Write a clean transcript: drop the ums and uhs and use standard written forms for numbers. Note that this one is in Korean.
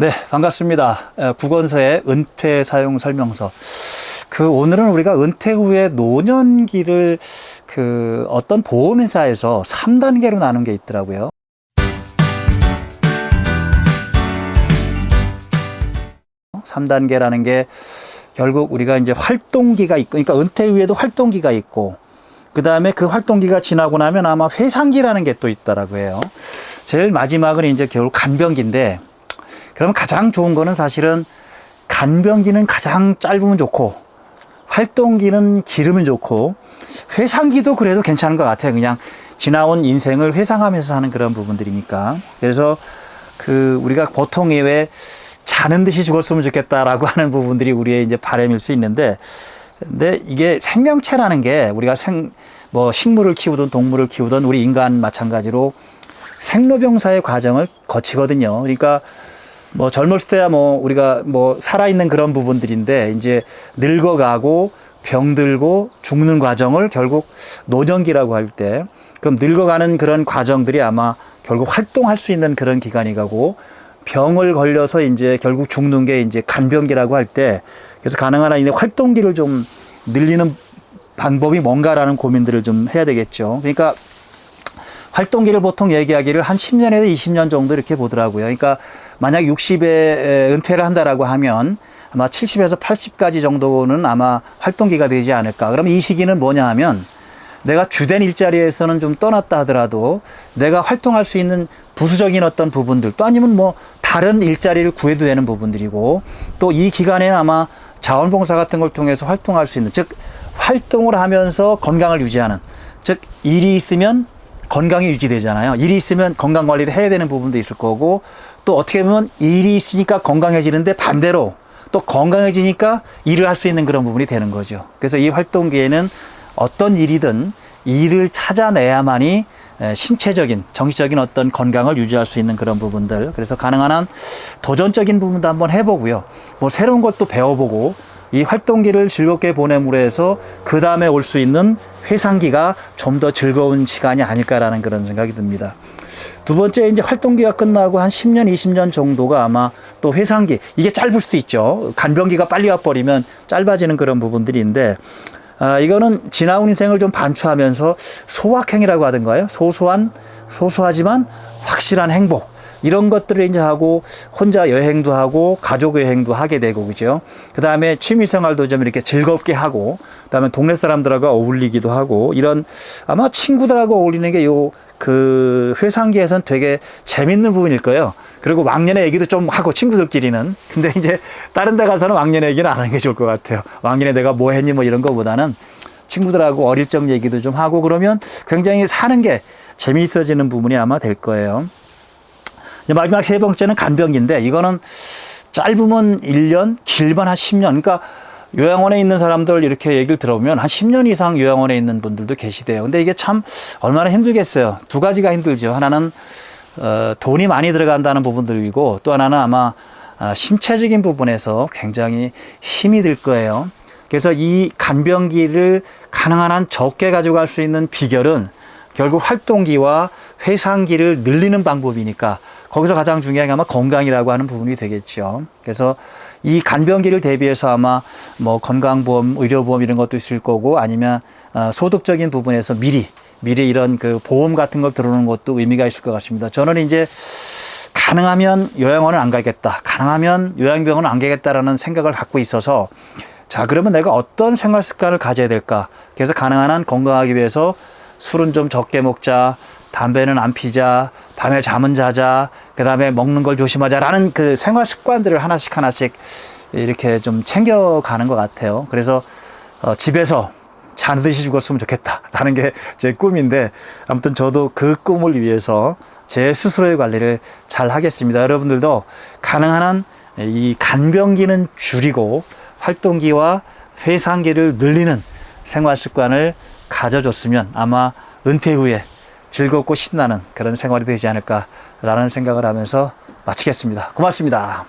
네, 반갑습니다. 국원서의 은퇴 사용 설명서. 오늘은 우리가 은퇴 후에 노년기를 어떤 보험회사에서 3단계로 나눈 게 있더라고요. 삼 단계라는 게 결국 우리가 이제 활동기가 있고, 그러니까 은퇴 후에도 활동기가 있고, 그 다음에 그 활동기가 지나고 나면 아마 회상기라는 게 또 있더라고 해요. 제일 마지막은 이제 결국 간병기인데, 그러면 가장 좋은 거는 사실은 간병기는 가장 짧으면 좋고, 활동기는 길으면 좋고, 회상기도 그래도 괜찮은 것 같아요. 그냥 지나온 인생을 회상하면서 사는 그런 부분들이니까. 그래서 우리가 보통 왜 자는 듯이 죽었으면 좋겠다라고 하는 부분들이 우리의 이제 바람일 수 있는데, 근데 이게 생명체라는 게 우리가 식물을 키우든 동물을 키우든 우리 인간 마찬가지로 생로병사의 과정을 거치거든요. 그러니까 젊었을 때야 우리가 살아있는 그런 부분들인데, 이제 늙어가고 병들고 죽는 과정을 결국 노년기라고 할 때, 그럼 늙어가는 그런 과정들이 아마 결국 활동할 수 있는 그런 기간이 가고, 병을 걸려서 이제 결국 죽는 게 이제 간병기라고 할 때, 그래서 가능한 한 활동기를 좀 늘리는 방법이 뭔가라는 고민들을 좀 해야 되겠죠. 그러니까 활동기를 보통 얘기하기를 한 10년에서 20년 정도 이렇게 보더라고요. 그러니까 만약 60에 은퇴를 한다라고 하면 아마 70에서 80까지 정도는 아마 활동기가 되지 않을까. 그럼 이 시기는 뭐냐 하면, 내가 주된 일자리에서는 좀 떠났다 하더라도 내가 활동할 수 있는 부수적인 어떤 부분들, 또 아니면 다른 일자리를 구해도 되는 부분들이고, 또 이 기간에는 아마 자원봉사 같은 걸 통해서 활동할 수 있는, 즉 활동을 하면서 건강을 유지하는, 즉 일이 있으면 건강이 유지되잖아요. 일이 있으면 건강 관리를 해야 되는 부분도 있을 거고, 또 어떻게 보면 일이 있으니까 건강해지는데 반대로 또 건강해지니까 일을 할 수 있는 그런 부분이 되는 거죠. 그래서 이 활동기에는 어떤 일이든 일을 찾아내야만이 신체적인, 정신적인 어떤 건강을 유지할 수 있는 그런 부분들. 그래서 가능한 한 도전적인 부분도 한번 해보고요. 새로운 것도 배워보고, 이 활동기를 즐겁게 보냄으로 해서 그 다음에 올 수 있는 회상기가 좀 더 즐거운 시간이 아닐까라는 그런 생각이 듭니다. 두 번째, 이제 활동기가 끝나고 한 10년, 20년 정도가 아마 또 회상기, 이게 짧을 수도 있죠. 간병기가 빨리 와버리면 짧아지는 그런 부분들인데, 이거는 지나온 인생을 좀 반추하면서 소확행이라고 하던가요? 소소하지만 확실한 행복. 이런 것들을 이제 하고, 혼자 여행도 하고, 가족 여행도 하게 되고, 그죠? 그 다음에 취미생활도 좀 이렇게 즐겁게 하고, 그 다음에 동네 사람들하고 어울리기도 하고, 이런, 아마 친구들하고 어울리는 게 회상기에서는 되게 재밌는 부분일 거예요. 그리고 왕년의 얘기도 좀 하고, 친구들끼리는. 근데 이제 다른 데 가서는 왕년의 얘기는 안 하는 게 좋을 것 같아요. 왕년에 내가 뭐 했니 이런 거보다는 친구들하고 어릴 적 얘기도 좀 하고, 그러면 굉장히 사는 게 재미있어지는 부분이 아마 될 거예요. 마지막 세 번째는 간병기인데, 이거는 짧으면 1년, 길면 한 10년. 그러니까 요양원에 있는 사람들 이렇게 얘기를 들어보면 한 10년 이상 요양원에 있는 분들도 계시대요. 근데 이게 참 얼마나 힘들겠어요. 두 가지가 힘들죠. 하나는 돈이 많이 들어간다는 부분들이고, 또 하나는 아마 신체적인 부분에서 굉장히 힘이 들 거예요. 그래서 이 간병기를 가능한 한 적게 가져갈 수 있는 비결은 결국 활동기와 회상기를 늘리는 방법이니까, 거기서 가장 중요한 게 아마 건강이라고 하는 부분이 되겠죠. 그래서 이 간병기를 대비해서 아마 건강보험, 의료보험 이런 것도 있을 거고, 아니면 소득적인 부분에서 미리 이런 보험 같은 걸 들어오는 것도 의미가 있을 것 같습니다. 저는 이제 가능하면 요양원을 안 가겠다, 가능하면 요양병원을 안 가겠다라는 생각을 갖고 있어서, 자, 그러면 내가 어떤 생활 습관을 가져야 될까? 그래서 가능한 한 건강하기 위해서 술은 좀 적게 먹자, 담배는 안 피자, 밤에 잠은 자자, 그 다음에 먹는 걸 조심하자라는 생활 습관들을 하나씩 이렇게 좀 챙겨가는 것 같아요. 그래서 집에서 자는 듯이 죽었으면 좋겠다라는 게 제 꿈인데, 아무튼 저도 그 꿈을 위해서 제 스스로의 관리를 잘 하겠습니다. 여러분들도 가능한 한 이 간병기는 줄이고 활동기와 회상기를 늘리는 생활 습관을 가져줬으면 아마 은퇴 후에 즐겁고 신나는 그런 생활이 되지 않을까라는 생각을 하면서 마치겠습니다. 고맙습니다.